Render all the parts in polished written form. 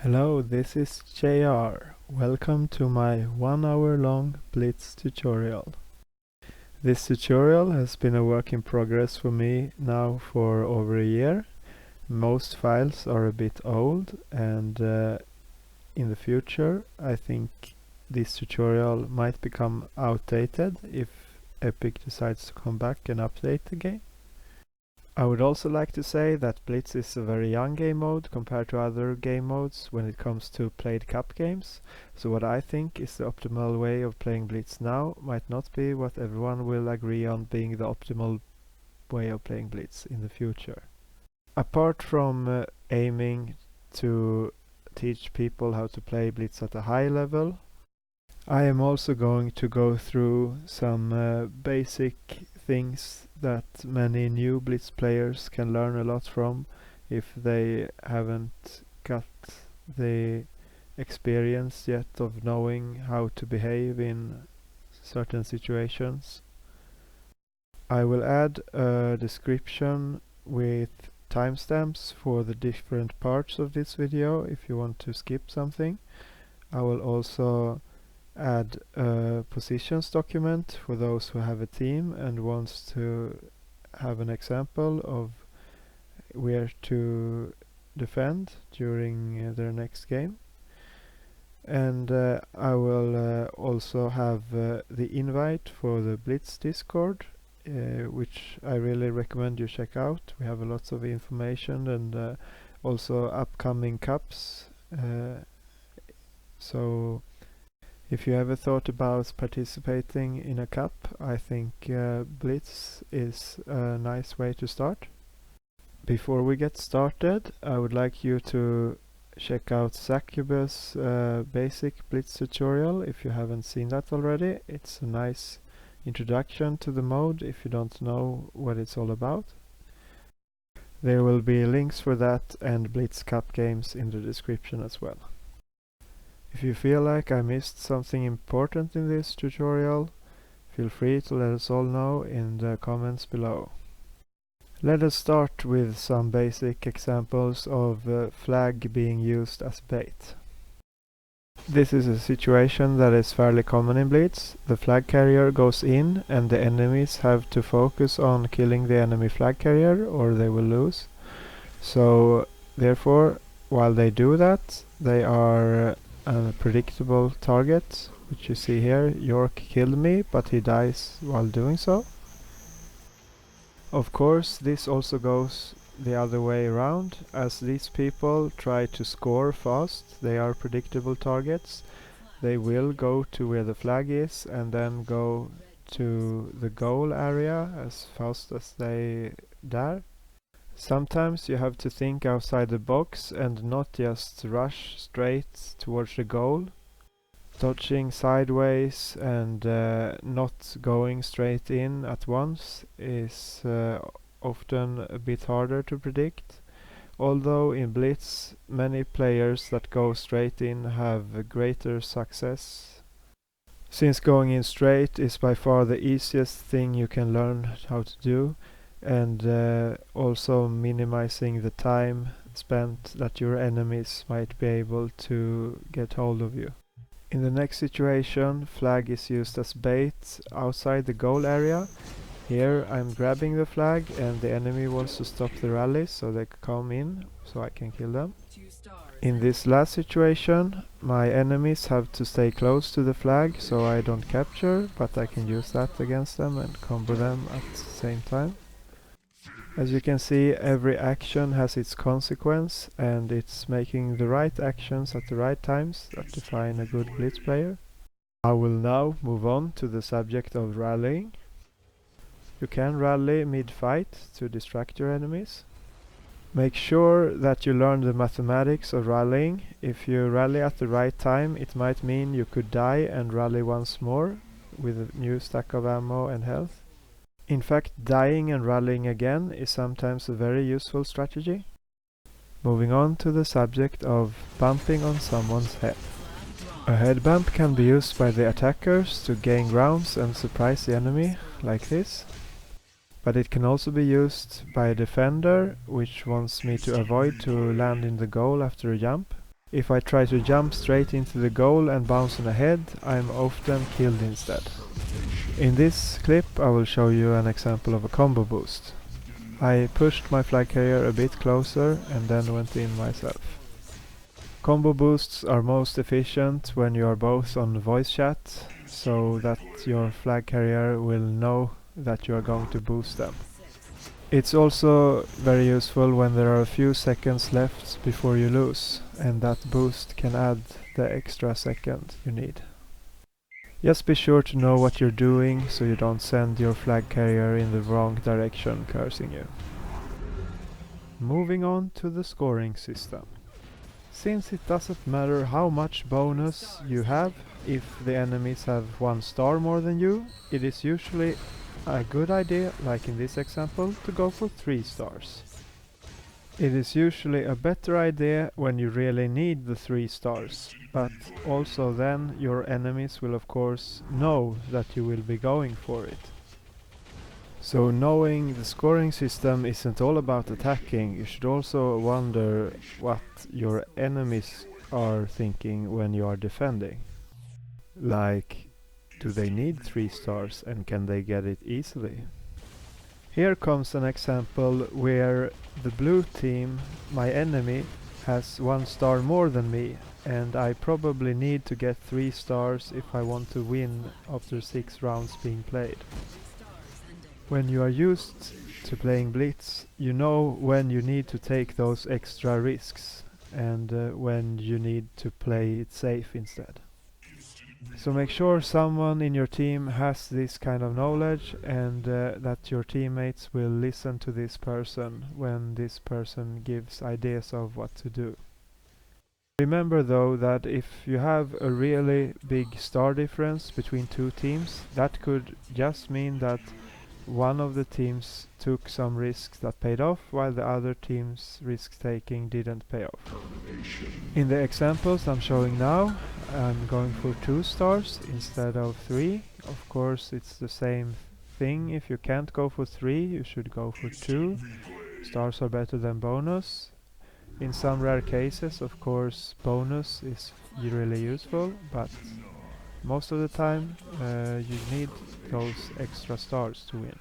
Hello, this is JR. Welcome to my 1 hour long Blitz tutorial. This tutorial has been a work in progress for me now for over a year. Most files are a bit old and in the future I think this tutorial might become outdated if Epic decides to come back and update the game. I would also like to say that Blitz is a very young game mode compared to other game modes when it comes to played cup games, so what I think is the optimal way of playing Blitz now might not be what everyone will agree on being the optimal way of playing Blitz in the future. Apart from aiming to teach people how to play Blitz at a high level, I am also going to go through some basic things that many new Blitz players can learn a lot from if they haven't got the experience yet of knowing how to behave in certain situations. I will add a description with timestamps for the different parts of this video if you want to skip something. I will also add a positions document for those who have a team and wants to have an example of where to defend during their next game. And I will also have the invite for the Blitz Discord, which I really recommend you check out. We have a lot of information and also upcoming cups. So if you ever thought about participating in a cup, I think Blitz is a nice way to start. Before we get started, I would like you to check out Zaccubus basic Blitz tutorial if you haven't seen that already. It's a nice introduction to the mode if you don't know what it's all about. There will be links for that and Blitz Cup games in the description as well. If you feel like I missed something important in this tutorial, feel free to let us all know in the comments below. Let us start with some basic examples of flag being used as bait. This is a situation that is fairly common in Blitz. The flag carrier goes in and the enemies have to focus on killing the enemy flag carrier or they will lose. So therefore, while they do that, they are a predictable target, which you see here. York killed me, but he dies while doing so. Of course, this also goes the other way around, as these people try to score fast. They are predictable targets. They will go to where the flag is and then go to the goal area as fast as they dare. Sometimes you have to think outside the box and not just rush straight towards the goal. Dodging sideways and not going straight in at once is often a bit harder to predict. Although in Blitz many players that go straight in have greater success, since going in straight is by far the easiest thing you can learn how to do, and also minimizing the time spent that your enemies might be able to get hold of you. In the next situation, flag is used as bait outside the goal area. Here I'm grabbing the flag and the enemy wants to stop the rally so they can come in so I can kill them. In this last situation, my enemies have to stay close to the flag so I don't capture, but I can use that against them and combo them at the same time. As you can see, every action has its consequence, and it's making the right actions at the right times that define a good Blitz player. I will now move on to the subject of rallying. You can rally mid-fight to distract your enemies. Make sure that you learn the mathematics of rallying. If you rally at the right time, it might mean you could die and rally once more with a new stack of ammo and health. In fact, dying and rallying again is sometimes a very useful strategy. Moving on to the subject of bumping on someone's head. A head bump can be used by the attackers to gain grounds and surprise the enemy, like this. But it can also be used by a defender, which wants me to avoid to land in the goal after a jump. If I try to jump straight into the goal and bounce on ahead, I'm often killed instead. In this clip I will show you an example of a combo boost. I pushed my flag carrier a bit closer and then went in myself. Combo boosts are most efficient when you are both on voice chat, so that your flag carrier will know that you are going to boost them. It's also very useful when there are a few seconds left before you lose, and that boost can add the extra second you need. Just be sure to know what you're doing so you don't send your flag carrier in the wrong direction cursing you. Moving on to the scoring system. Since it doesn't matter how much bonus you have if the enemies have 1 star more than you, it is usually a good idea, like in this example, to go for 3 stars. It is usually a better idea when you really need the 3 stars, but also then your enemies will of course know that you will be going for it. So knowing the scoring system isn't all about attacking, you should also wonder what your enemies are thinking when you are defending. Like, do they need 3 stars and can they get it easily? Here comes an example where the blue team, my enemy, has 1 star more than me, and I probably need to get 3 stars if I want to win after 6 rounds being played. When you are used to playing Blitz, you know when you need to take those extra risks and when you need to play it safe instead. So make sure someone in your team has this kind of knowledge and that your teammates will listen to this person when this person gives ideas of what to do. Remember though that if you have a really big star difference between 2 teams, that could just mean that one of the teams took some risks that paid off, while the other team's risk taking didn't pay off. In the examples I'm showing now, I'm going for 2 stars instead of 3. Of course it's the same thing. If you can't go for 3, you should go for 2. Stars are better than bonus. In some rare cases, of course, bonus is really useful, but most of the time you need those extra stars to win.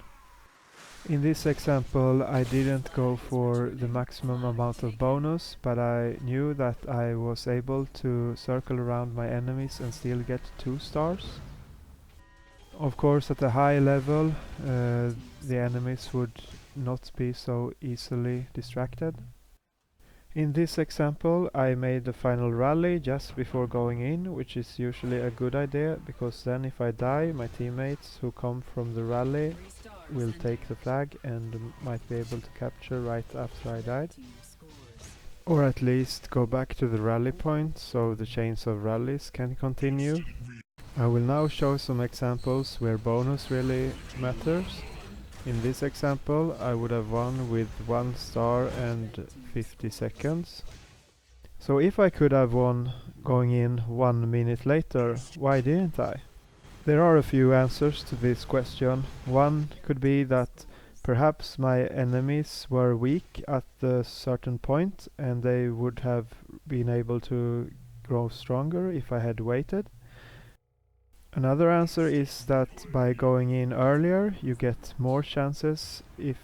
In this example I didn't go for the maximum amount of bonus, but I knew that I was able to circle around my enemies and still get 2 stars. Of course at a high level the enemies would not be so easily distracted. In this example I made the final rally just before going in, which is usually a good idea, because then if I die, my teammates who come from the rally will take the flag and might be able to capture right after I died. Or at least go back to the rally point so the chains of rallies can continue. I will now show some examples where bonus really matters. In this example I would have won with 1 star and 50 seconds. So if I could have won going in 1 minute later, why didn't I? There are a few answers to this question. One could be that perhaps my enemies were weak at a certain point and they would have been able to grow stronger if I had waited. Another answer is that by going in earlier you get more chances if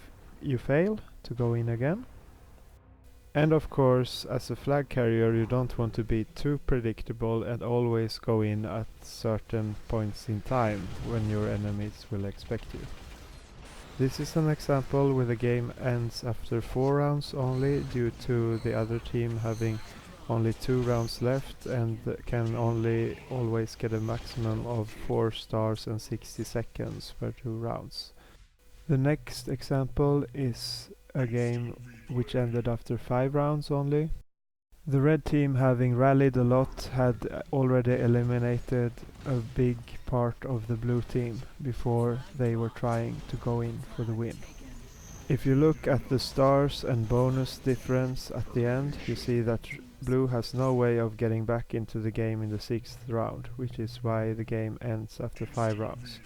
you fail to go in again. And of course, as a flag carrier you don't want to be too predictable and always go in at certain points in time when your enemies will expect you. This is an example where the game ends after 4 rounds only, due to the other team having only 2 rounds left and can only always get a maximum of 4 stars and 60 seconds per 2 rounds. The next example is a game which ended after 5 rounds only. The red team, having rallied a lot, had already eliminated a big part of the blue team before they were trying to go in for the win. If you look at the stars and bonus difference at the end, you see that blue has no way of getting back into the game in the 6th round, which is why the game ends after 5 rounds.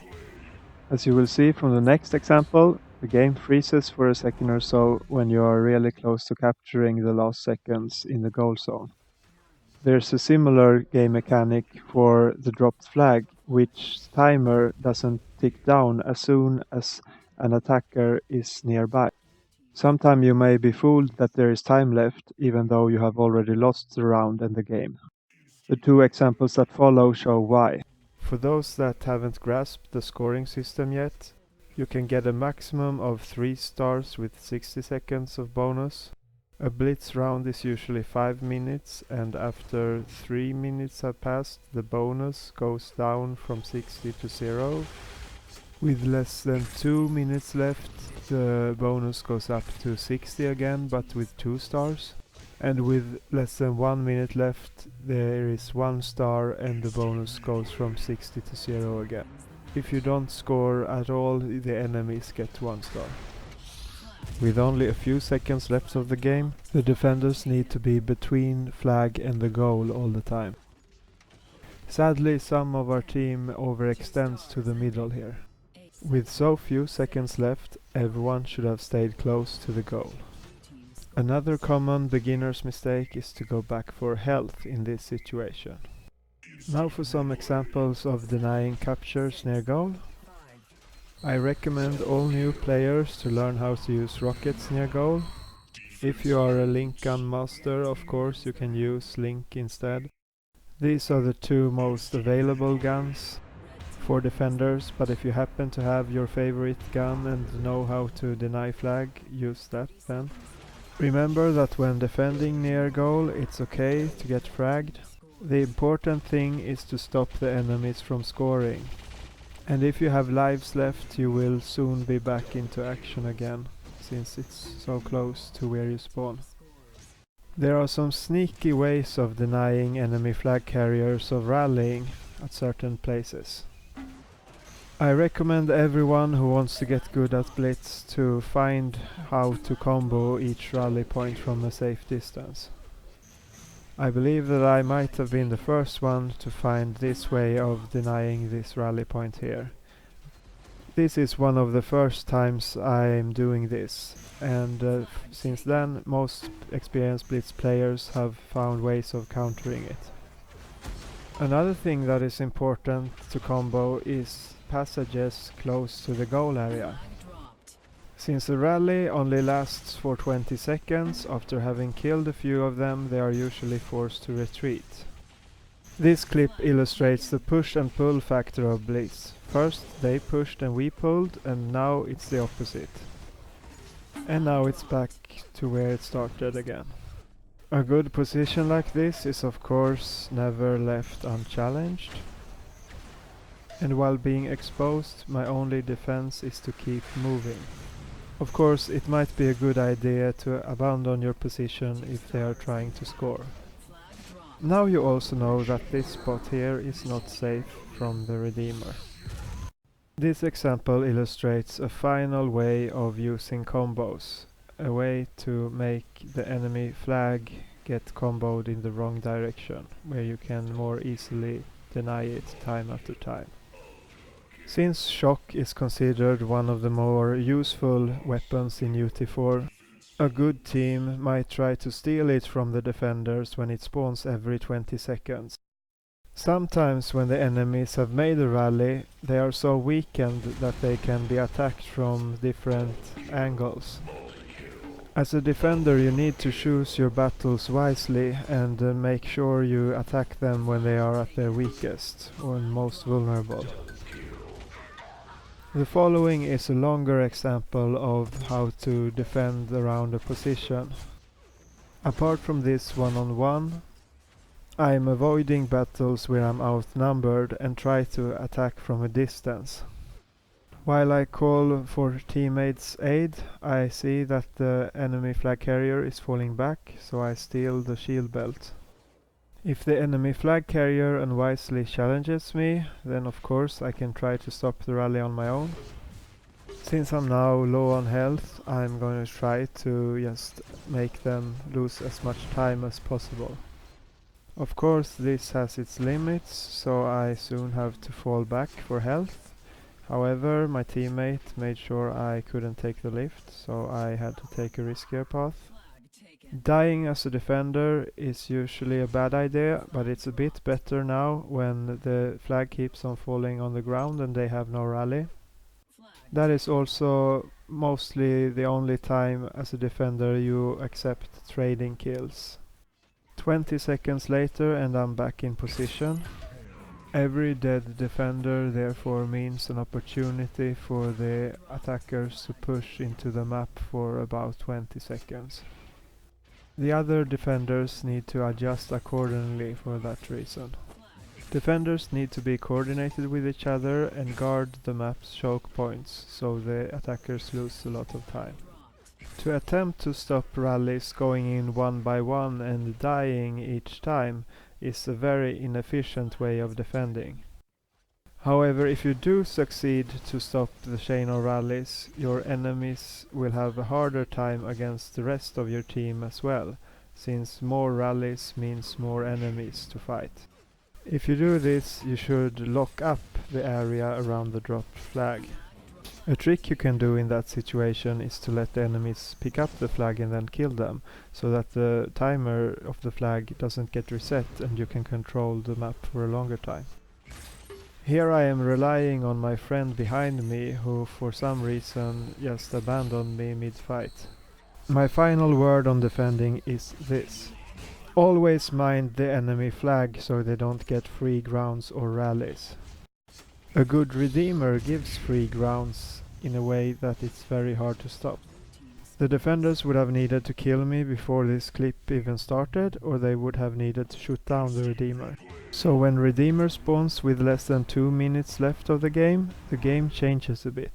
As you will see from the next example, the game freezes for a second or so when you are really close to capturing the last seconds in the goal zone. There's a similar game mechanic for the dropped flag, which timer doesn't tick down as soon as an attacker is nearby. Sometimes you may be fooled that there is time left, even though you have already lost the round and the game. The two examples that follow show why. For those that haven't grasped the scoring system yet, you can get a maximum of 3 stars with 60 seconds of bonus. A Blitz round is usually 5 minutes, and after 3 minutes have passed, the bonus goes down from 60 to 0. With less than 2 minutes left, the bonus goes up to 60 again, but with 2 stars. And with less than 1 minute left, there is 1 star and the bonus goes from 60 to 0 again. If you don't score at all, the enemies get 1 star. With only a few seconds left of the game, the defenders need to be between flag and the goal all the time. Sadly, some of our team overextends to the middle here. With so few seconds left, everyone should have stayed close to the goal. Another common beginner's mistake is to go back for health in this situation. Now for some examples of denying captures near goal. I recommend all new players to learn how to use rockets near goal. If you are a Link gun master, of course you can use Link instead. These are the two most available guns for defenders, but if you happen to have your favorite gun and know how to deny flag, use that then. Remember that when defending near goal, it's okay to get fragged. The important thing is to stop the enemies from scoring. And if you have lives left, you will soon be back into action again, since it's so close to where you spawn. There are some sneaky ways of denying enemy flag carriers of rallying at certain places. I recommend everyone who wants to get good at Blitz to find how to combo each rally point from a safe distance. I believe that I might have been the first one to find this way of denying this rally point here. This is one of the first times I'm doing this, and since then most experienced Blitz players have found ways of countering it. Another thing that is important to combo is passages close to the goal area. Since the rally only lasts for 20 seconds, after having killed a few of them, they are usually forced to retreat. This clip illustrates the push and pull factor of Blitz. First they pushed and we pulled, and now it's the opposite. And now it's back to where it started again. A good position like this is of course never left unchallenged. And while being exposed, my only defense is to keep moving. Of course, it might be a good idea to abandon your position if they are trying to score. Now you also know that this spot here is not safe from the Redeemer. This example illustrates a final way of using combos, a way to make the enemy flag get comboed in the wrong direction, where you can more easily deny it time after time. Since shock is considered one of the more useful weapons in UT4, a good team might try to steal it from the defenders when it spawns every 20 seconds. Sometimes when the enemies have made a rally, they are so weakened that they can be attacked from different angles. As a defender you need to choose your battles wisely and make sure you attack them when they are at their weakest or most vulnerable. The following is a longer example of how to defend around a position. Apart from this one-on-one, I am avoiding battles where I'm outnumbered and try to attack from a distance. While I call for teammates' aid, I see that the enemy flag carrier is falling back, so I steal the shield belt. If the enemy flag carrier unwisely challenges me, then of course I can try to stop the rally on my own. Since I'm now low on health, I'm going to try to just make them lose as much time as possible. Of course this has its limits, so I soon have to fall back for health. However, my teammate made sure I couldn't take the lift, so I had to take a riskier path. Dying as a defender is usually a bad idea, but it's a bit better now when the flag keeps on falling on the ground and they have no rally. That is also mostly the only time as a defender you accept trading kills. 20 seconds later and I'm back in position. Every dead defender therefore means an opportunity for the attackers to push into the map for about 20 seconds. The other defenders need to adjust accordingly for that reason. Defenders need to be coordinated with each other and guard the map's choke points, so the attackers lose a lot of time. To attempt to stop rallies going in one by one and dying each time is a very inefficient way of defending. However, if you do succeed to stop the chain of rallies, your enemies will have a harder time against the rest of your team as well, since more rallies means more enemies to fight. If you do this, you should lock up the area around the dropped flag. A trick you can do in that situation is to let the enemies pick up the flag and then kill them, so that the timer of the flag doesn't get reset and you can control the map for a longer time. Here I am relying on my friend behind me, who for some reason just abandoned me mid-fight. My final word on defending is this. Always mind the enemy flag so they don't get free grounds or rallies. A good redeemer gives free grounds in a way that it's very hard to stop. The defenders would have needed to kill me before this clip even started, or they would have needed to shoot down the redeemer. So when redeemer spawns with less than 2 minutes left of the game changes a bit.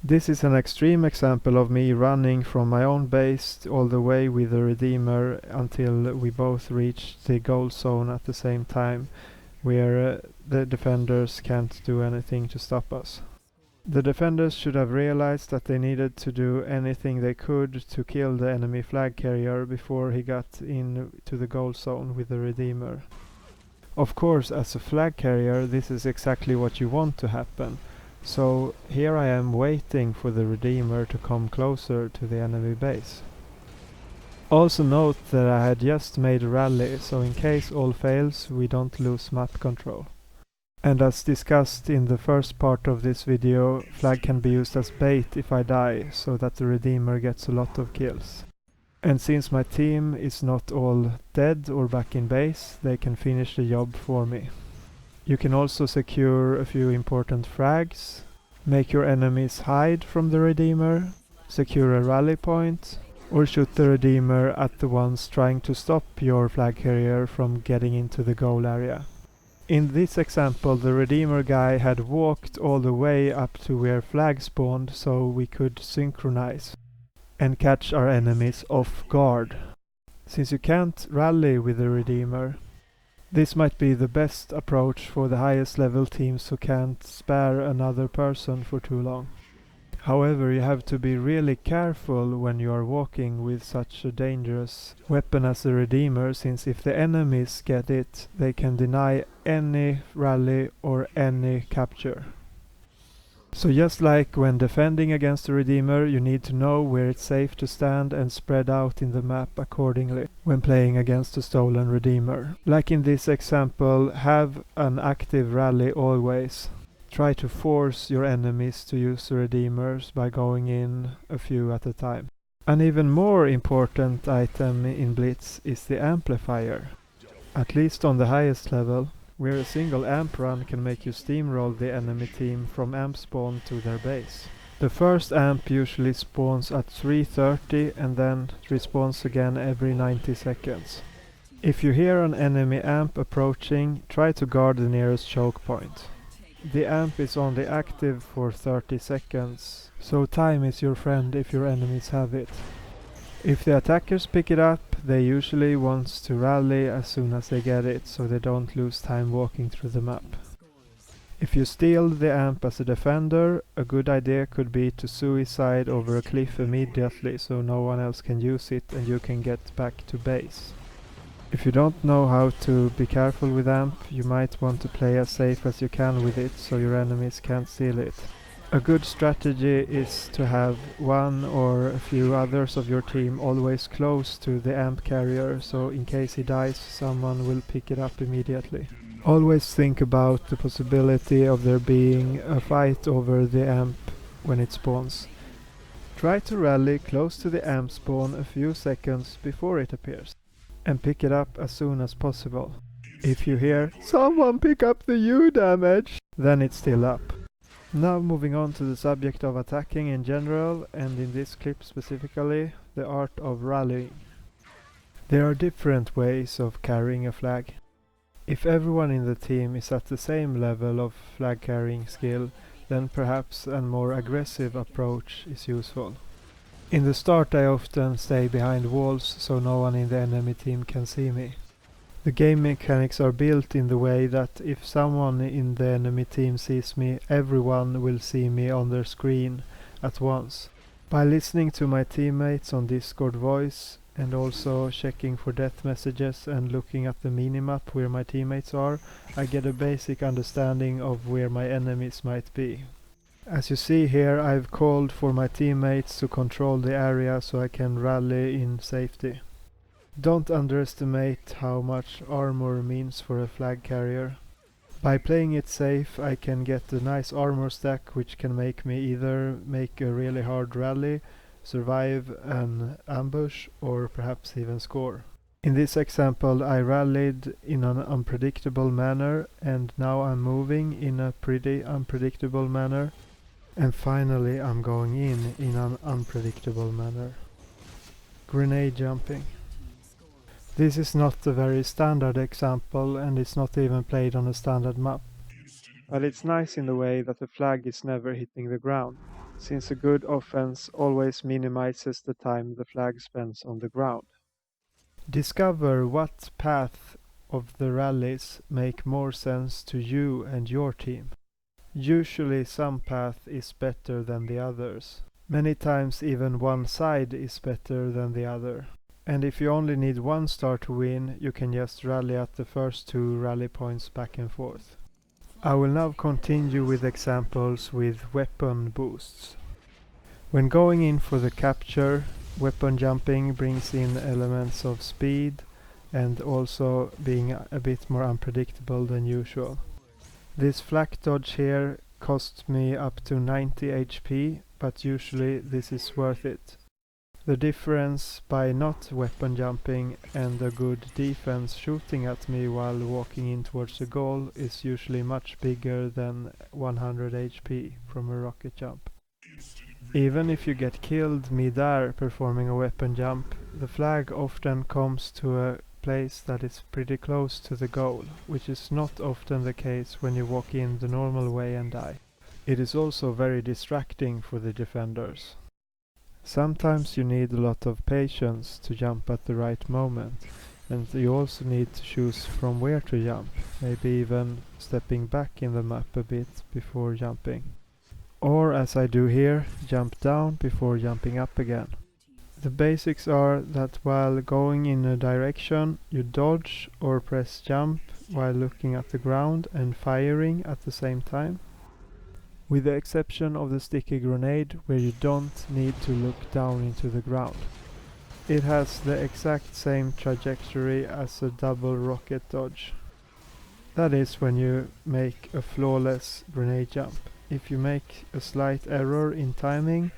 This is an extreme example of me running from my own base all the way with the redeemer until we both reach the goal zone at the same time, where the defenders can't do anything to stop us. The defenders should have realized that they needed to do anything they could to kill the enemy flag carrier before he got into the goal zone with the redeemer. Of course, as a flag carrier, this is exactly what you want to happen. So here I am waiting for the redeemer to come closer to the enemy base. Also note that I had just made a rally, so in case all fails, we don't lose map control. And as discussed in the first part of this video, flag can be used as bait if I die, so that the redeemer gets a lot of kills. And since my team is not all dead or back in base, they can finish the job for me. You can also secure a few important frags, make your enemies hide from the redeemer, secure a rally point, or shoot the redeemer at the ones trying to stop your flag carrier from getting into the goal area. In this example, the redeemer guy had walked all the way up to where flag spawned, so we could synchronize and catch our enemies off guard. Since you can't rally with the redeemer, this might be the best approach for the highest level teams who can't spare another person for too long. However, you have to be really careful when you are walking with such a dangerous weapon as the redeemer, since if the enemies get it, they can deny any rally or any capture. So just like when defending against the redeemer, you need to know where it's safe to stand and spread out in the map accordingly when playing against a stolen redeemer. Like in this example, have an active rally always. Try to force your enemies to use the redeemers by going in a few at a time. An even more important item in Blitz is the amplifier. At least on the highest level, where a single amp run can make you steamroll the enemy team from amp spawn to their base. The first amp usually spawns at 3:30 and then respawns again every 90 seconds. If you hear an enemy amp approaching, try to guard the nearest choke point. The amp is only active for 30 seconds, so time is your friend if your enemies have it. If the attackers pick it up, they usually want to rally as soon as they get it, so they don't lose time walking through the map. If you steal the amp as a defender, a good idea could be to suicide over a cliff immediately so no one else can use it and you can get back to base. If you don't know how to be careful with amp, you might want to play as safe as you can with it so your enemies can't steal it. A good strategy is to have one or a few others of your team always close to the amp carrier, so in case he dies, someone will pick it up immediately. Always think about the possibility of there being a fight over the amp when it spawns. Try to rally close to the amp spawn a few seconds before it appears, and pick it up as soon as possible. If you hear, "Someone pick up the Udamage," then it's still up. Now moving on to the subject of attacking in general, and in this clip specifically, the art of rallying. There are different ways of carrying a flag. If everyone in the team is at the same level of flag carrying skill, then perhaps a more aggressive approach is useful. In the start I often stay behind walls so no one in the enemy team can see me. The game mechanics are built in the way that if someone in the enemy team sees me, everyone will see me on their screen at once. By listening to my teammates on Discord voice and also checking for death messages and looking at the minimap where my teammates are, I get a basic understanding of where my enemies might be. As you see here, I've called for my teammates to control the area so I can rally in safety. Don't underestimate how much armor means for a flag carrier. By playing it safe, I can get a nice armor stack which can make me either make a really hard rally, survive an ambush, or perhaps even score. In this example I rallied in an unpredictable manner, and now I'm moving in a pretty unpredictable manner, and finally I'm going in an unpredictable manner. Grenade jumping. This is not a very standard example, and it's not even played on a standard map. But it's nice in the way that the flag is never hitting the ground, since a good offense always minimizes the time the flag spends on the ground. Discover what path of the rallies make more sense to you and your team. Usually some path is better than the others. Many times even one side is better than the other. And if you only need one star to win, you can just rally at the first two rally points back and forth. I will now continue with examples with weapon boosts. When going in for the capture, weapon jumping brings in elements of speed and also being a bit more unpredictable than usual. This flak dodge here costs me up to 90 HP, but usually this is worth it. The difference by not weapon jumping and a good defense shooting at me while walking in towards the goal is usually much bigger than 100 HP from a rocket jump. Even if you get killed mid-air performing a weapon jump, the flag often comes to a place that is pretty close to the goal, which is not often the case when you walk in the normal way and die. It is also very distracting for the defenders. Sometimes you need a lot of patience to jump at the right moment, and you also need to choose from where to jump, maybe even stepping back in the map a bit before jumping. Or, as I do here, jump down before jumping up again. The basics are that while going in a direction, you dodge or press jump while looking at the ground and firing at the same time. With the exception of the sticky grenade, where you don't need to look down into the ground. It has the exact same trajectory as a double rocket dodge. That is when you make a flawless grenade jump. If you make a slight error in timing,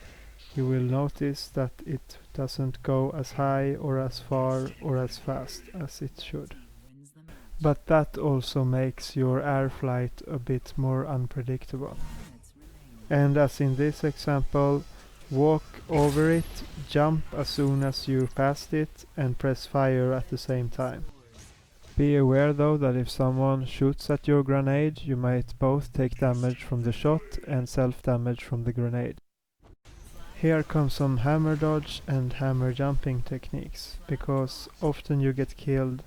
you will notice that it doesn't go as high or as far or as fast as it should. But that also makes your air flight a bit more unpredictable. And as in this example, walk over it, jump as soon as you passed it, and press fire at the same time. Be aware though that if someone shoots at your grenade, you might both take damage from the shot and self-damage from the grenade. Here comes some hammer dodge and hammer jumping techniques, because often you get killed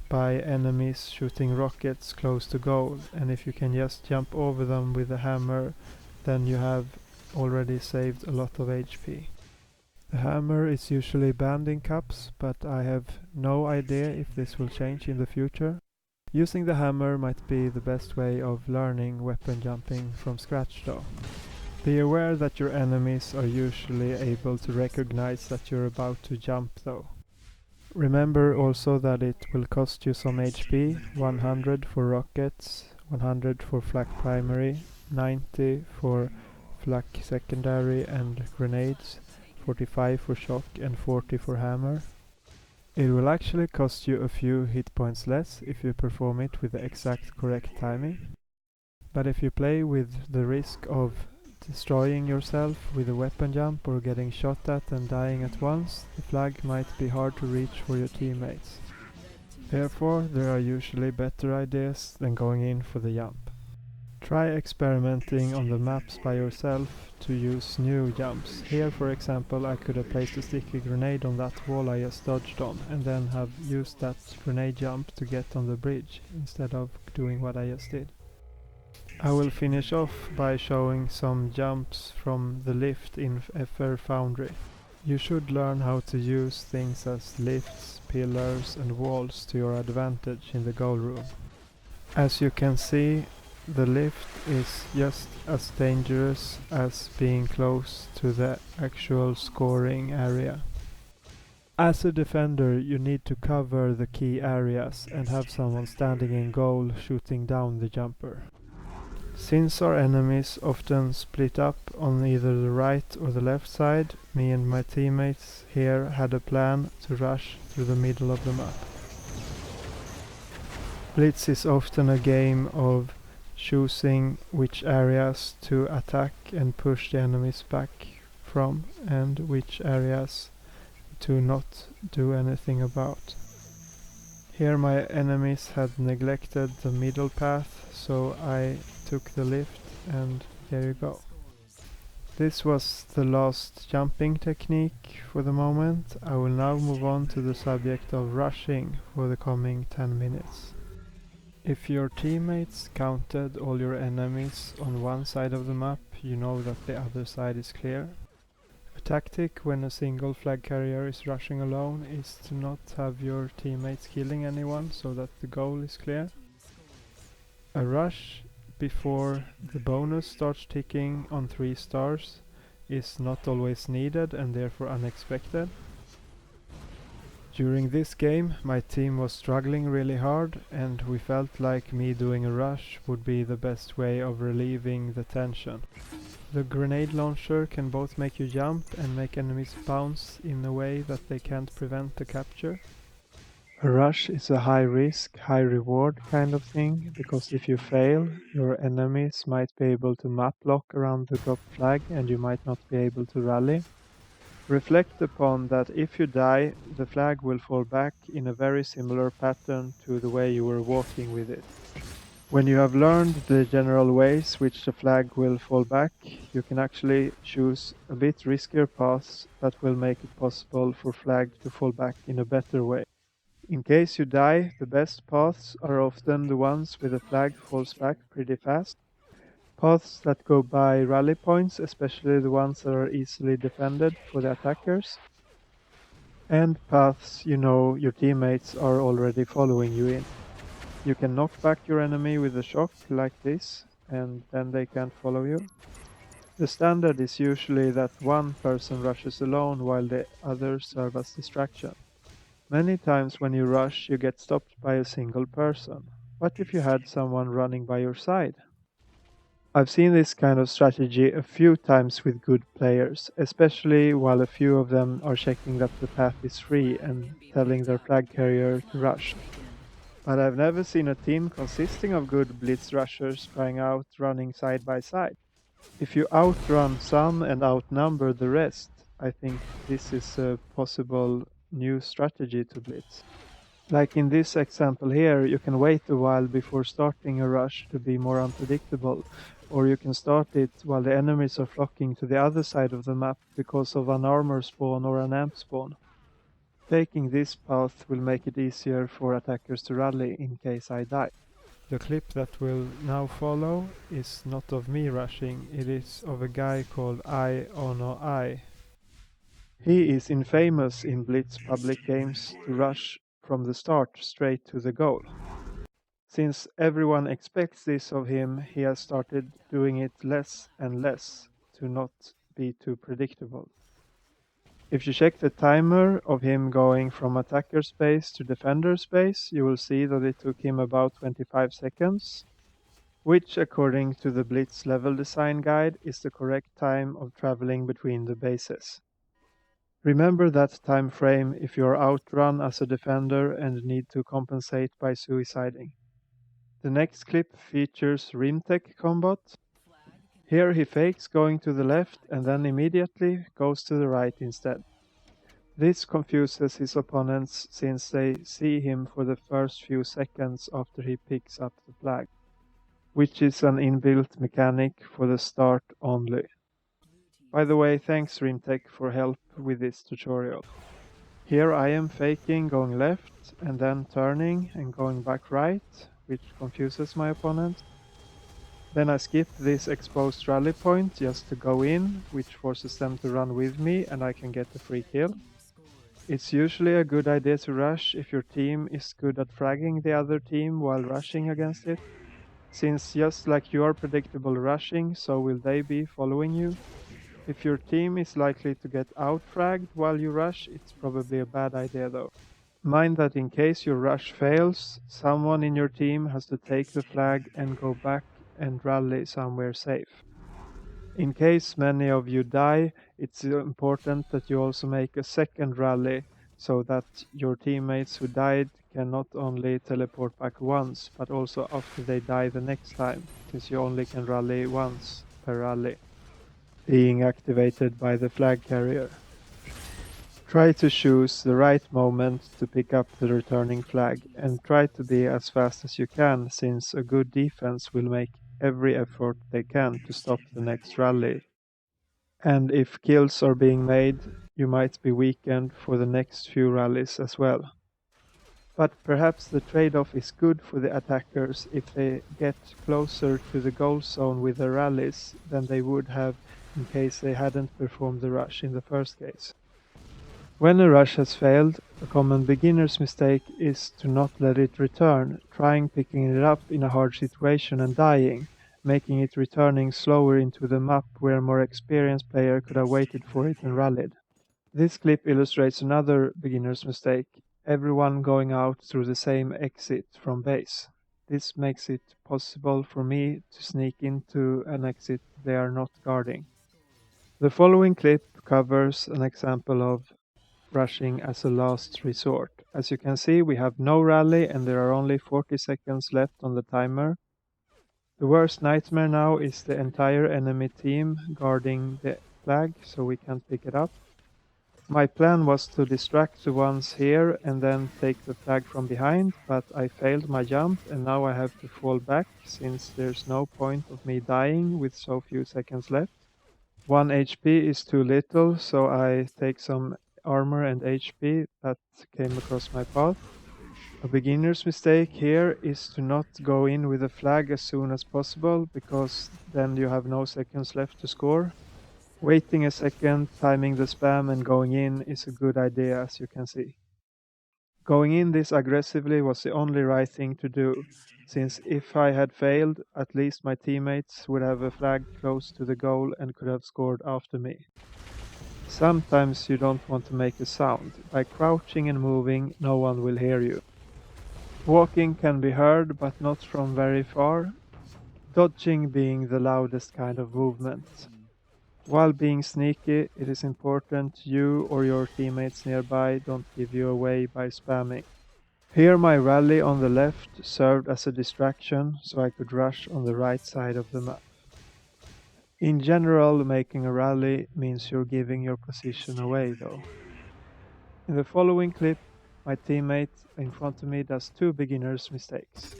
by enemies shooting rockets close to goal, and if you can just jump over them with a hammer, then you have already saved a lot of HP. The hammer is usually banned in cups, but I have no idea if this will change in the future. Using the hammer might be the best way of learning weapon jumping from scratch though. Be aware that your enemies are usually able to recognize that you're about to jump though. Remember also that it will cost you some HP, 100 for rockets, 100 for flak primary, 90 for flak secondary and grenades, 45 for shock and 40 for hammer. It will actually cost you a few hit points less if you perform it with the exact correct timing. But if you play with the risk of destroying yourself with a weapon jump or getting shot at and dying at once, the flag might be hard to reach for your teammates. Therefore, there are usually better ideas than going in for the jump. Try experimenting on the maps by yourself to use new jumps. Here, for example, I could have placed a sticky grenade on that wall I just dodged on and then have used that grenade jump to get on the bridge instead of doing what I just did. I will finish off by showing some jumps from the lift in FR Foundry. You should learn how to use things as lifts, pillars and walls to your advantage in the goal room. As you can see, the lift is just as dangerous as being close to the actual scoring area. As a defender, you need to cover the key areas and have someone standing in goal shooting down the jumper. Since our enemies often split up on either the right or the left side, me and my teammates here had a plan to rush through the middle of the map. Blitz is often a game of choosing which areas to attack and push the enemies back from and which areas to not do anything about. Here my enemies had neglected the middle path, so I took the lift and there you go. This was the last jumping technique for the moment. I will now move on to the subject of rushing for the coming 10 minutes. If your teammates counted all your enemies on one side of the map, you know that the other side is clear. A tactic when a single flag carrier is rushing alone is to not have your teammates killing anyone so that the goal is clear. A rush before the bonus starts ticking on 3 stars is not always needed and therefore unexpected. During this game my team was struggling really hard and we felt like me doing a rush would be the best way of relieving the tension. The grenade launcher can both make you jump and make enemies bounce in a way that they can't prevent the capture. A rush is a high risk, high reward kind of thing, because if you fail, your enemies might be able to map lock around the drop flag and you might not be able to rally. Reflect upon that if you die, the flag will fall back in a very similar pattern to the way you were walking with it. When you have learned the general ways which the flag will fall back, you can actually choose a bit riskier paths that will make it possible for flag to fall back in a better way. In case you die, the best paths are often the ones where the flag falls back pretty fast. Paths that go by rally points, especially the ones that are easily defended for the attackers. And paths you know your teammates are already following you in. You can knock back your enemy with a shock like this, and then they can't follow you. The standard is usually that one person rushes alone while the others serve as distraction. Many times when you rush, you get stopped by a single person. What if you had someone running by your side? I've seen this kind of strategy a few times with good players, especially while a few of them are checking that the path is free and telling their flag carrier to rush. But I've never seen a team consisting of good blitz rushers trying out running side by side. If you outrun some and outnumber the rest, I think this is a possible new strategy to blitz. Like in this example here, you can wait a while before starting a rush to be more unpredictable, or you can start it while the enemies are flocking to the other side of the map because of an armor spawn or an amp spawn. Taking this path will make it easier for attackers to rally in case I die. The clip that will now follow is not of me rushing, it is of a guy called I Ono I. He is infamous in Blitz public games to rush from the start straight to the goal. Since everyone expects this of him, he has started doing it less and less to not be too predictable. If you check the timer of him going from attacker space to defender space, you will see that it took him about 25 seconds, which according to the Blitz level design guide is the correct time of traveling between the bases. Remember that time frame if you are outrun as a defender and need to compensate by suiciding. The next clip features Rimtech combat. Here he fakes going to the left and then immediately goes to the right instead. This confuses his opponents since they see him for the first few seconds after he picks up the flag, which is an inbuilt mechanic for the start only. By the way, thanks Rimtech for help with this tutorial. Here I am faking going left and then turning and going back right, which confuses my opponent. Then I skip this exposed rally point just to go in, which forces them to run with me and I can get the free kill. It's usually a good idea to rush if your team is good at fragging the other team while rushing against it, since just like you are predictable rushing, so will they be following you. If your team is likely to get out-fragged while you rush, it's probably a bad idea though. Mind that in case your rush fails, someone in your team has to take the flag and go back and rally somewhere safe. In case many of you die, it's important that you also make a second rally so that your teammates who died can not only teleport back once, but also after they die the next time, since you only can rally once per rally, being activated by the flag carrier. Try to choose the right moment to pick up the returning flag and try to be as fast as you can, since a good defense will make every effort they can to stop the next rally. And if kills are being made, you might be weakened for the next few rallies as well. But perhaps the trade-off is good for the attackers if they get closer to the goal zone with their rallies than they would have in case they hadn't performed the rush in the first case. When a rush has failed, a common beginner's mistake is to not let it return, trying picking it up in a hard situation and dying, making it returning slower into the map where a more experienced player could have waited for it and rallied. This clip illustrates another beginner's mistake, everyone going out through the same exit from base. This makes it possible for me to sneak into an exit they are not guarding. The following clip covers an example of rushing as a last resort. As you can see, we have no rally and there are only 40 seconds left on the timer. The worst nightmare now is the entire enemy team guarding the flag, so we can't pick it up. My plan was to distract the ones here and then take the flag from behind, but I failed my jump and now I have to fall back since there's no point of me dying with so few seconds left. 1 HP is too little, so I take some armor and HP that came across my path. A beginner's mistake here is to not go in with a flag as soon as possible, because then you have no seconds left to score. Waiting a second, timing the spam and going in is a good idea, as you can see. Going in this aggressively was the only right thing to do, since if I had failed, at least my teammates would have a flag close to the goal and could have scored after me. Sometimes you don't want to make a sound. By crouching and moving, no one will hear you. Walking can be heard, but not from very far, dodging being the loudest kind of movement. While being sneaky, it is important you or your teammates nearby don't give you away by spamming. Here my rally on the left served as a distraction, so I could rush on the right side of the map. In general, making a rally means you're giving your position away though. In the following clip, my teammate in front of me does 2 beginner's mistakes.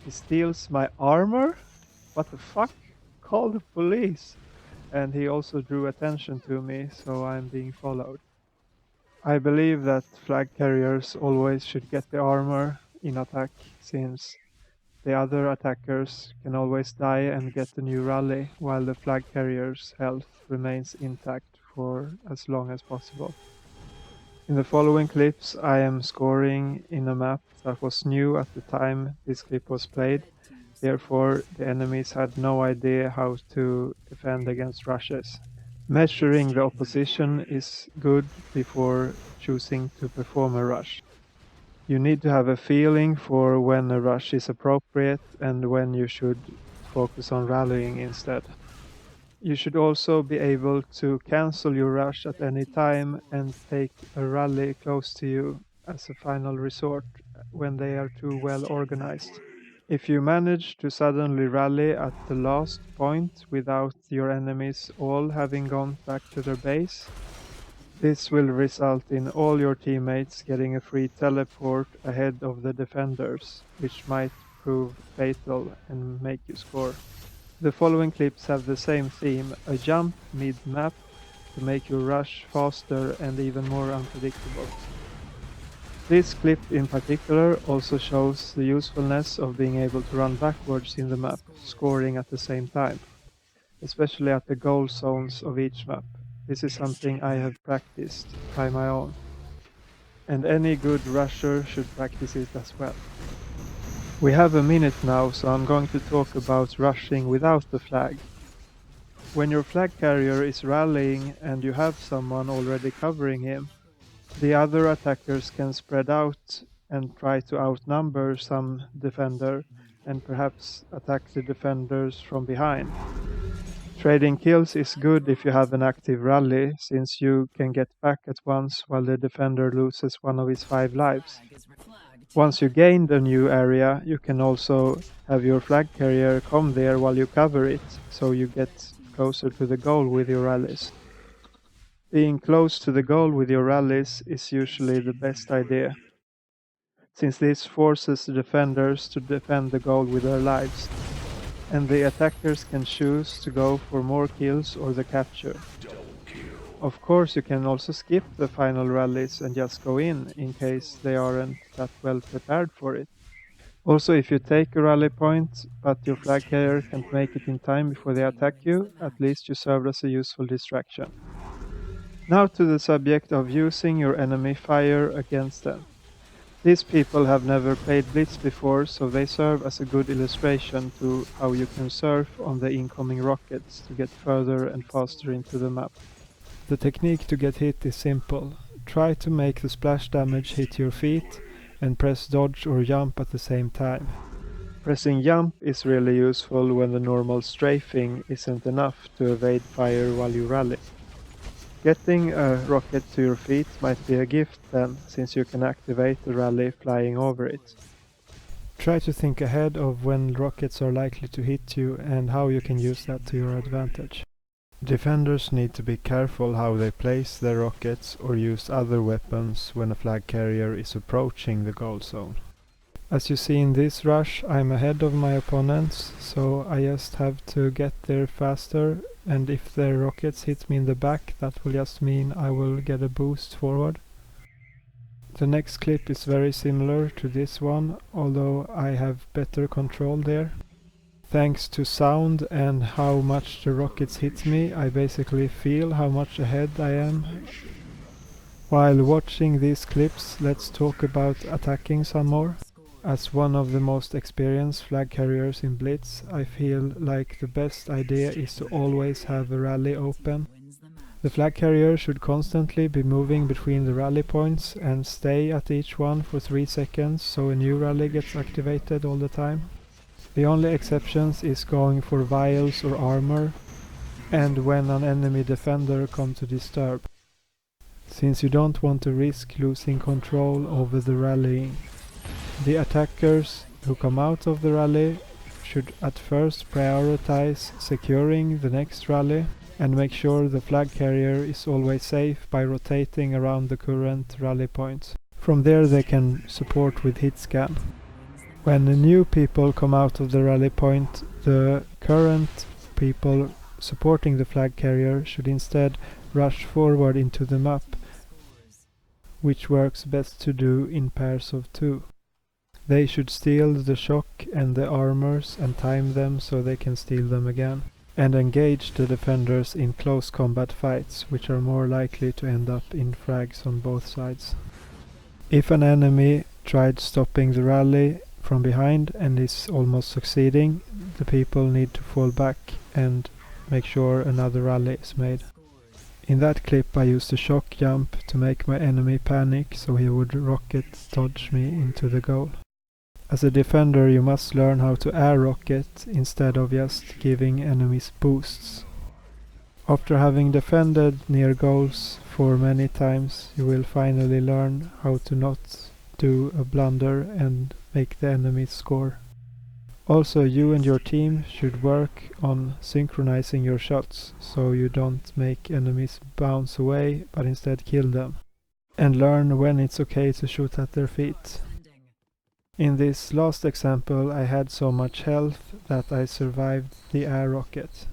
He steals my armor? What the fuck? Call the police! And he also drew attention to me, so I'm being followed. I believe that flag carriers always should get the armor in attack, since the other attackers can always die and get a new rally, while the flag carrier's health remains intact for as long as possible. In the following clips I am scoring in a map that was new at the time this clip was played, therefore the enemies had no idea how to defend against rushes. Measuring the opposition is good before choosing to perform a rush. You need to have a feeling for when a rush is appropriate and when you should focus on rallying instead. You should also be able to cancel your rush at any time and take a rally close to you as a final resort when they are too well organized. If you manage to suddenly rally at the last point without your enemies all having gone back to their base, this will result in all your teammates getting a free teleport ahead of the defenders, which might prove fatal and make you score. The following clips have the same theme, a jump mid-map to make your rush faster and even more unpredictable. This clip in particular also shows the usefulness of being able to run backwards in the map, scoring at the same time, especially at the goal zones of each map. This is something I have practiced by my own, and any good rusher should practice it as well. We have a minute now, so I'm going to talk about rushing without the flag. When your flag carrier is rallying and you have someone already covering him, the other attackers can spread out and try to outnumber some defender and perhaps attack the defenders from behind. Trading kills is good if you have an active rally, since you can get back at once while the defender loses one of his 5 lives. Once you gain the new area, you can also have your flag carrier come there while you cover it, so you get closer to the goal with your rallies. Being close to the goal with your rallies is usually the best idea, since this forces the defenders to defend the goal with their lives, and the attackers can choose to go for more kills or the capture. Of course, you can also skip the final rallies and just go in case they aren't that well prepared for it. Also, if you take a rally point, but your flag carrier can't make it in time before they attack you, at least you serve as a useful distraction. Now to the subject of using your enemy fire against them. These people have never played Blitz before, so they serve as a good illustration to how you can surf on the incoming rockets to get further and faster into the map. The technique to get hit is simple. Try to make the splash damage hit your feet and press dodge or jump at the same time. Pressing jump is really useful when the normal strafing isn't enough to evade fire while you rally. Getting a rocket to your feet might be a gift then, since you can activate the rally flying over it. Try to think ahead of when rockets are likely to hit you and how you can use that to your advantage. Defenders need to be careful how they place their rockets or use other weapons when a flag carrier is approaching the goal zone. As you see in this rush, I'm ahead of my opponents, so I just have to get there faster, and if their rockets hit me in the back, that will just mean I will get a boost forward. The next clip is very similar to this one, although I have better control there. Thanks to sound and how much the rockets hit me, I basically feel how much ahead I am. While watching these clips, let's talk about attacking some more. As one of the most experienced flag carriers in Blitz, I feel like the best idea is to always have a rally open. The flag carrier should constantly be moving between the rally points and stay at each one for 3 seconds so a new rally gets activated all the time. The only exceptions is going for vials or armor, and when an enemy defender comes to disturb, since you don't want to risk losing control over the rallying. The attackers who come out of the rally should at first prioritize securing the next rally and make sure the flag carrier is always safe by rotating around the current rally points. From there they can support with hit scan. When the new people come out of the rally point, the current people supporting the flag carrier should instead rush forward into the map, which works best to do in pairs of 2. They should steal the shock and the armors and time them so they can steal them again, and engage the defenders in close combat fights, which are more likely to end up in frags on both sides. If an enemy tried stopping the rally from behind and is almost succeeding, the people need to fall back and make sure another rally is made. In that clip I used a shock jump to make my enemy panic so he would rocket dodge me into the goal. As a defender you must learn how to air rocket instead of just giving enemies boosts. After having defended near goals for many times, you will finally learn how to not do a blunder and make the enemy score. Also, you and your team should work on synchronizing your shots, so you don't make enemies bounce away, but instead kill them. And learn when it's okay to shoot at their feet. In this last example, I had so much health that I survived the air rocket.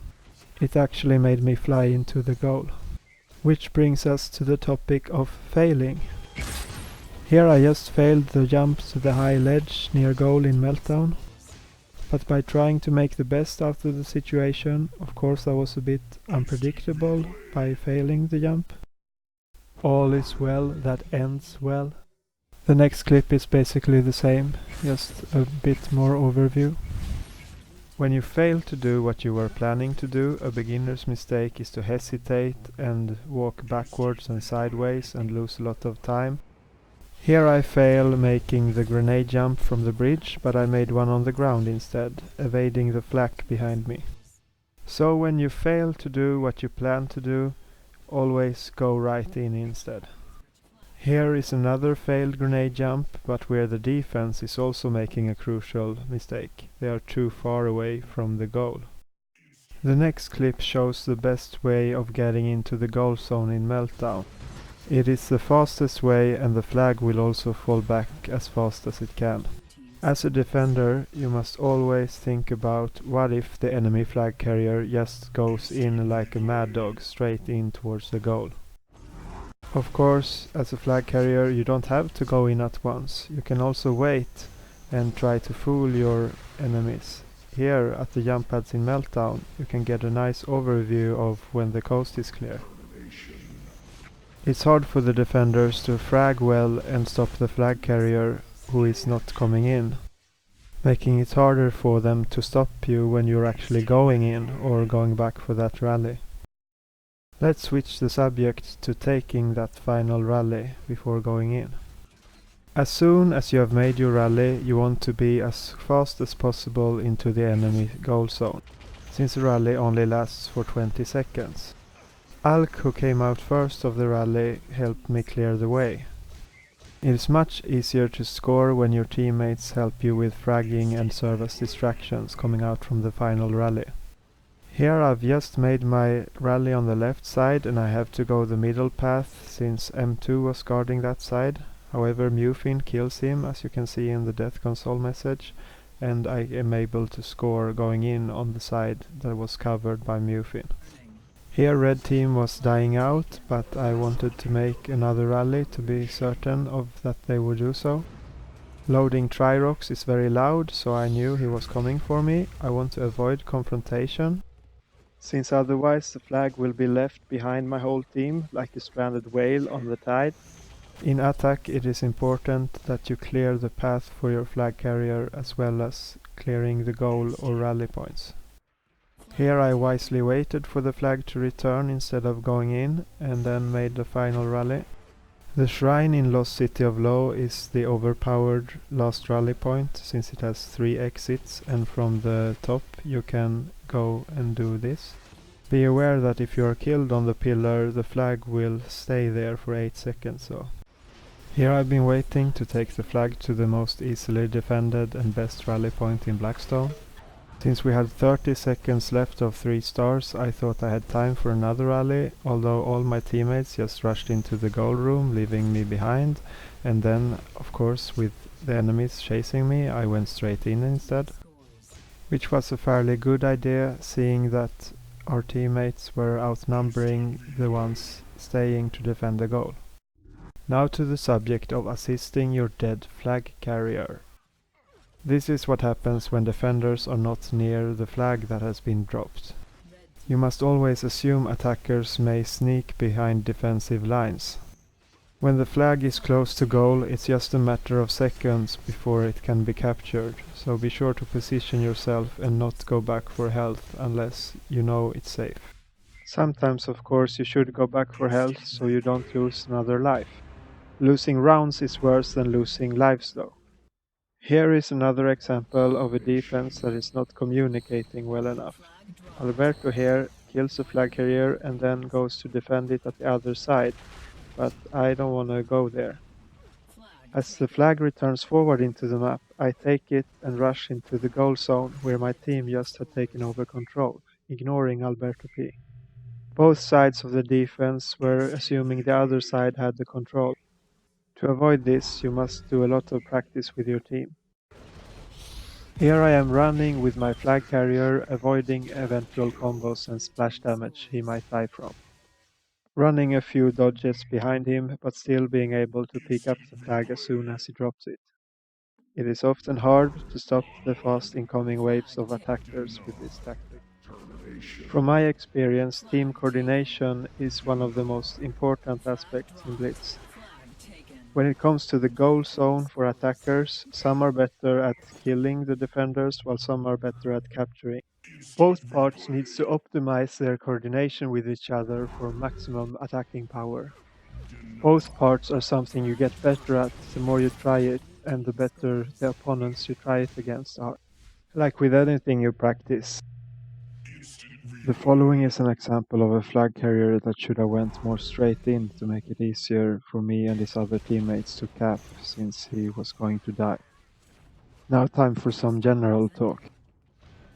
It actually made me fly into the goal. Which brings us to the topic of failing. Here I just failed the jump to the high ledge near goal in Meltdown. But by trying to make the best out of the situation, of course I was a bit unpredictable by failing the jump. All is well that ends well. The next clip is basically the same, just a bit more overview. When you fail to do what you were planning to do, a beginner's mistake is to hesitate and walk backwards and sideways and lose a lot of time. Here I fail making the grenade jump from the bridge, but I made one on the ground instead, evading the flak behind me. So when you fail to do what you plan to do, always go right in instead. Here is another failed grenade jump, but where the defense is also making a crucial mistake. They are too far away from the goal. The next clip shows the best way of getting into the goal zone in Meltdown. It is the fastest way and the flag will also fall back as fast as it can. As a defender, you must always think about what if the enemy flag carrier just goes in like a mad dog straight in towards the goal. Of course, as a flag carrier you don't have to go in at once. You can also wait and try to fool your enemies. Here at the jump pads in Meltdown you can get a nice overview of when the coast is clear. It's hard for the defenders to frag well and stop the flag carrier who is not coming in, making it harder for them to stop you when you're actually going in or going back for that rally. Let's switch the subject to taking that final rally before going in. As soon as you have made your rally, you want to be as fast as possible into the enemy goal zone, since the rally only lasts for 20 seconds. Alk, who came out first of the rally, helped me clear the way. It is much easier to score when your teammates help you with fragging and serve as distractions coming out from the final rally. Here I've just made my rally on the left side and I have to go the middle path since M2 was guarding that side. However, Mufin kills him, as you can see in the death console message, and I am able to score going in on the side that was covered by Mufin. Here red team was dying out, but I wanted to make another rally to be certain of that they would do so. Loading Trirox is very loud, so I knew he was coming for me. I want to avoid confrontation, since otherwise the flag will be left behind my whole team like a stranded whale on the tide. In attack it is important that you clear the path for your flag carrier as well as clearing the goal or rally points. Here I wisely waited for the flag to return instead of going in, and then made the final rally. The shrine in Lost City of Lo is the overpowered last rally point, since it has 3 exits, and from the top you can go and do this. Be aware that if you are killed on the pillar, the flag will stay there for 8 seconds. So here I've been waiting to take the flag to the most easily defended and best rally point in Blackstone. Since we had 30 seconds left of 3 stars, I thought I had time for another rally, although all my teammates just rushed into the goal room, leaving me behind, and then, of course, with the enemies chasing me, I went straight in instead. Which was a fairly good idea, seeing that our teammates were outnumbering the ones staying to defend the goal. Now to the subject of assisting your dead flag carrier. This is what happens when defenders are not near the flag that has been dropped. You must always assume attackers may sneak behind defensive lines. When the flag is close to goal, it's just a matter of seconds before it can be captured, so be sure to position yourself and not go back for health unless you know it's safe. Sometimes, of course, you should go back for health so you don't lose another life. Losing rounds is worse than losing lives though. Here is another example of a defense that is not communicating well enough. Alberto here kills a flag carrier and then goes to defend it at the other side, but I don't want to go there. As the flag returns forward into the map, I take it and rush into the goal zone where my team just had taken over control, ignoring Alberto P. Both sides of the defense were assuming the other side had the control. To avoid this, you must do a lot of practice with your team. Here I am running with my flag carrier, avoiding eventual combos and splash damage he might die from. Running a few dodges behind him, but still being able to pick up the flag as soon as he drops it. It is often hard to stop the fast incoming waves of attackers with this tactic. From my experience, team coordination is one of the most important aspects in Blitz. When it comes to the goal zone for attackers, some are better at killing the defenders while some are better at capturing. Both parts need to optimize their coordination with each other for maximum attacking power. Both parts are something you get better at the more you try it and the better the opponents you try it against are. Like with anything you practice. The following is an example of a flag carrier that should have went more straight in to make it easier for me and his other teammates to cap since he was going to die. Now time for some general talk.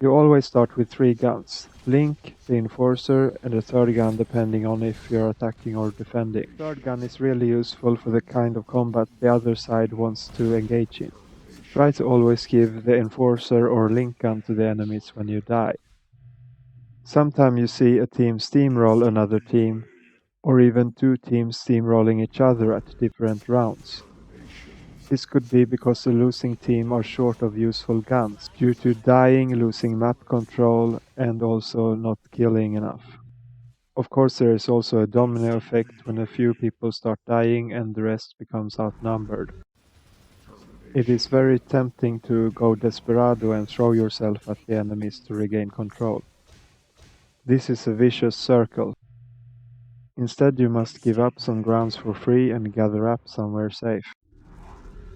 You always start with 3 guns: Link, the Enforcer, and a third gun depending on if you're attacking or defending. The third gun is really useful for the kind of combat the other side wants to engage in. Try to always give the Enforcer or Link gun to the enemies when you die. Sometimes you see a team steamroll another team, or even 2 teams steamrolling each other at different rounds. This could be because the losing team are short of useful guns, due to dying, losing map control, and also not killing enough. Of course, there is also a domino effect when a few people start dying and the rest becomes outnumbered. It is very tempting to go desperado and throw yourself at the enemies to regain control. This is a vicious circle. Instead, you must give up some grounds for free and gather up somewhere safe.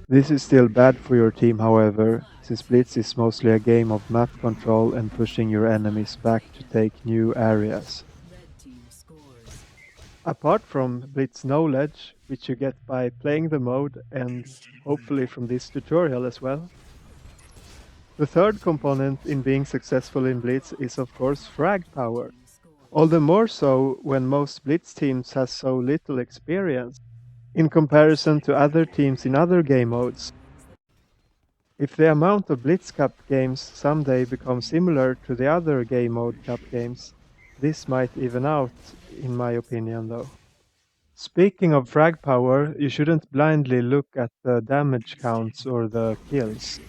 This is still bad for your team, however, since Blitz is mostly a game of map control and pushing your enemies back to take new areas. Apart from Blitz knowledge, which you get by playing the mode and hopefully from this tutorial as well, the third component in being successful in Blitz is of course frag power. All the more so when most Blitz teams has so little experience in comparison to other teams in other game modes. If the amount of Blitz Cup games someday becomes similar to the other game mode Cup games, this might even out, in my opinion though. Speaking of frag power, you shouldn't blindly look at the damage counts or the kills.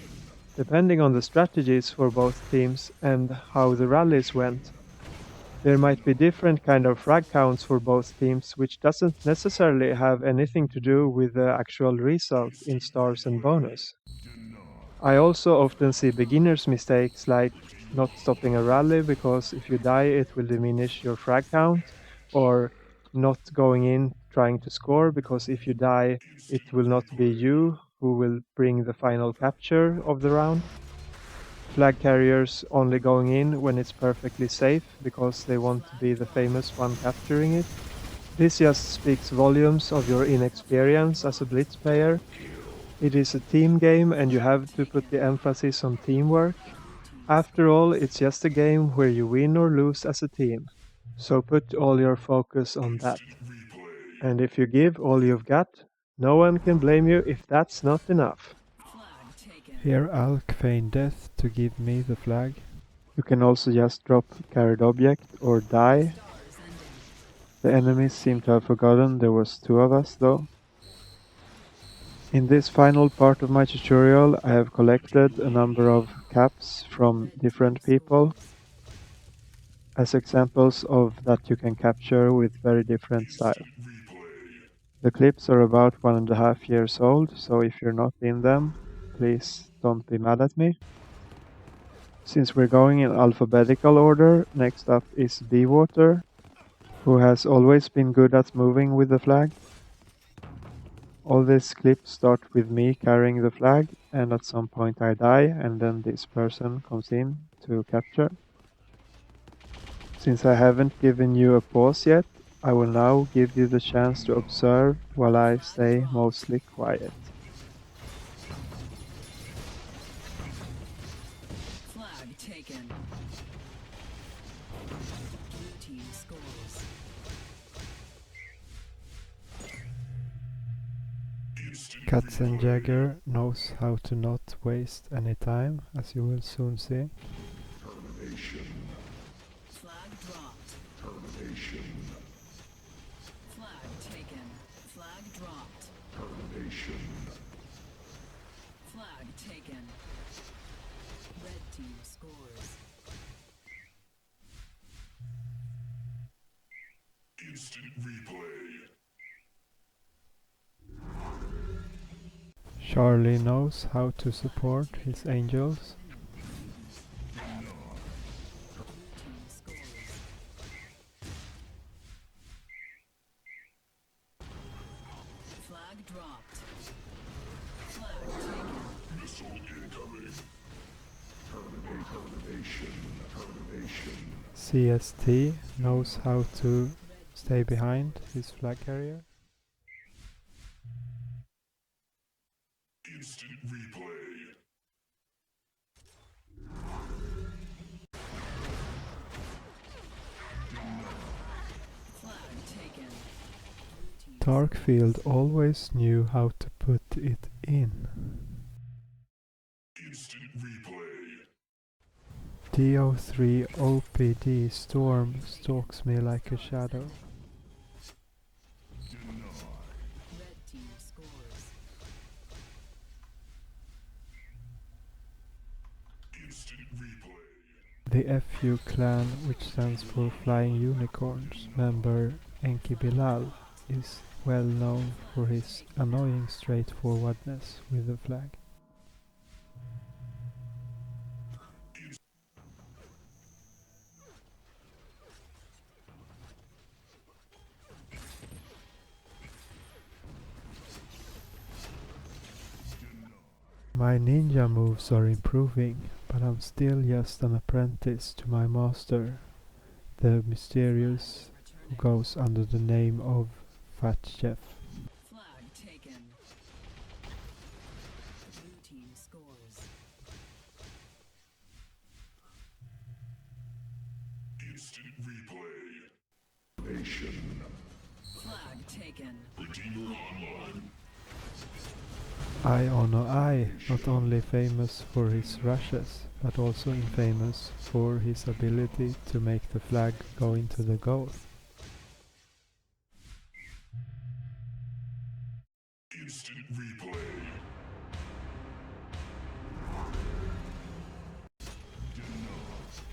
Depending on the strategies for both teams and how the rallies went, there might be different kind of frag counts for both teams, which doesn't necessarily have anything to do with the actual result in stars and bonus. I also often see beginners' mistakes like not stopping a rally because if you die it will diminish your frag count, or not going in trying to score because if you die it will not be you who will bring the final capture of the round. Flag carriers only going in when it's perfectly safe because they want to be the famous one capturing it. This just speaks volumes of your inexperience as a Blitz player. It is a team game and you have to put the emphasis on teamwork. After all, it's just a game where you win or lose as a team. So put all your focus on that. And if you give all you've got, no one can blame you if that's not enough. Here Alk feigned death to give me the flag. You can also just drop carried object or die. The enemies seem to have forgotten there was 2 of us though. In this final part of my tutorial I have collected a number of caps from different people as examples of that you can capture with very different style. The clips are about 1.5 years old, so if you're not in them, please don't be mad at me. Since we're going in alphabetical order, next up is Be Water. who has always been good at moving with the flag. All these clips start with me carrying the flag, and at some point I die, and then this person comes in to capture. Since I haven't given you a pause yet, I will now give you the chance to observe while I stay mostly quiet. Flag taken. Blue team scores. Katzenjäger knows how to not waste any time, as you will soon see. Flag dropped. Flag taken. Flag dropped. Flag taken. Red team scores. Instant replay. Charlie knows how to support his angels. Team scores. Flag dropped. Flag taken. Missile incoming. Termination. CST knows how to stay behind his flag carrier. Instant replay. Flag taken. Darkfield always knew how to put it in. Instant replay. DO3 OPD Storm stalks me like a shadow. Red team scores. Instant replay. The FU clan, which stands for Flying Unicorns, member Enki Bilal, is well known for his annoying straightforwardness with the flag. My ninja moves are improving, but I'm still just an apprentice to my master, the mysterious who goes under the name of Fat Chef. Flag taken. Blue team scores. Instant replay. Nation. Flag taken. Redeemer online. I honor I, not only famous for his rushes, but also infamous for his ability to make the flag go into the goal. Instant replay.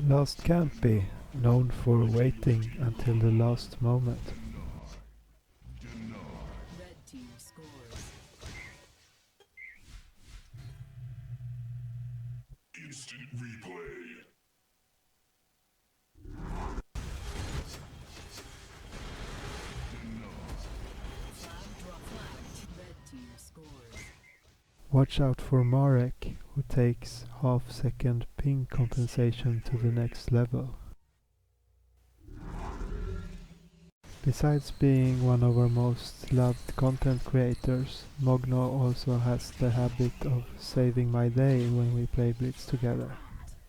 Last Campy, known for waiting until the last moment. Red team scores. Instant replay. Flag drop. Flag. Red team scores. Watch out for Marek, who takes half-second ping compensation to the next level. Besides being one of our most loved content creators, Mogno also has the habit of saving my day when we play Blitz together.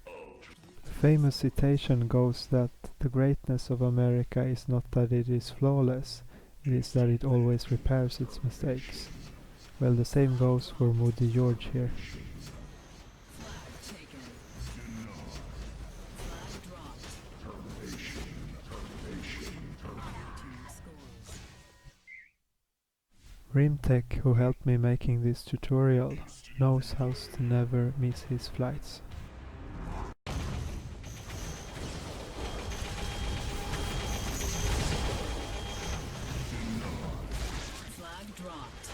A famous citation goes that the greatness of America is not that it is flawless, it is that it always repairs its mistakes. Well, the same goes for Moody George here. Flag taken. Flag dropped. Blue team scores. Rimtech, who helped me making this tutorial, knows how to never miss his flights. Flag dropped.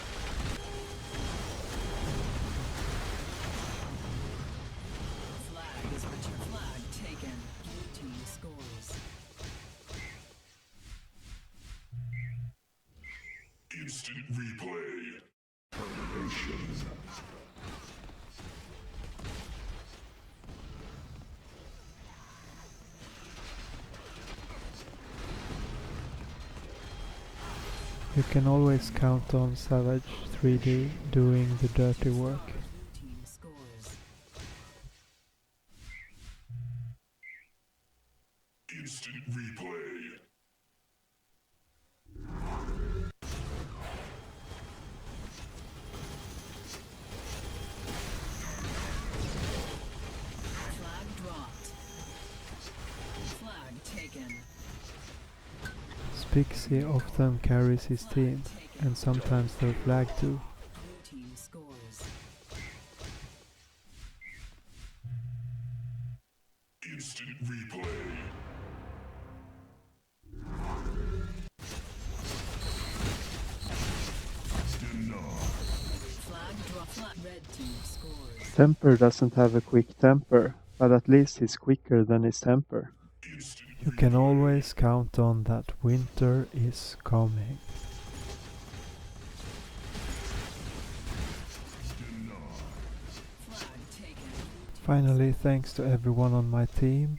Flag is returned. Flag taken. Blue team scores. Instant replay. Termination. You can always count on Savage 3D doing the dirty work. Blue team scores. Instant replay. Flag dropped. Flag taken. Spixie often carries his team, and sometimes their flag too. Blue team scores. Instant replay. Denied. Flag drop. Flag. Red team scores. Temper doesn't have a quick temper, but at least he's quicker than his temper. Instant You can always count on that winter is coming. Flag taken. Finally, thanks to everyone on my team,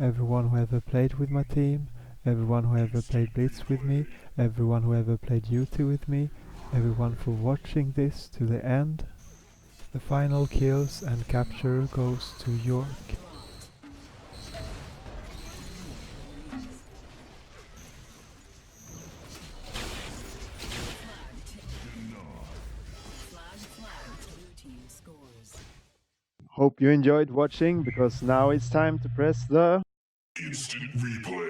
everyone who ever played with my team, everyone who ever played Blitz with me, everyone who ever played UT with me, everyone for watching this to the end. The final kills and capture goes to York. Blue team scores. Hope you enjoyed watching, because now it's time to press the Instant replay.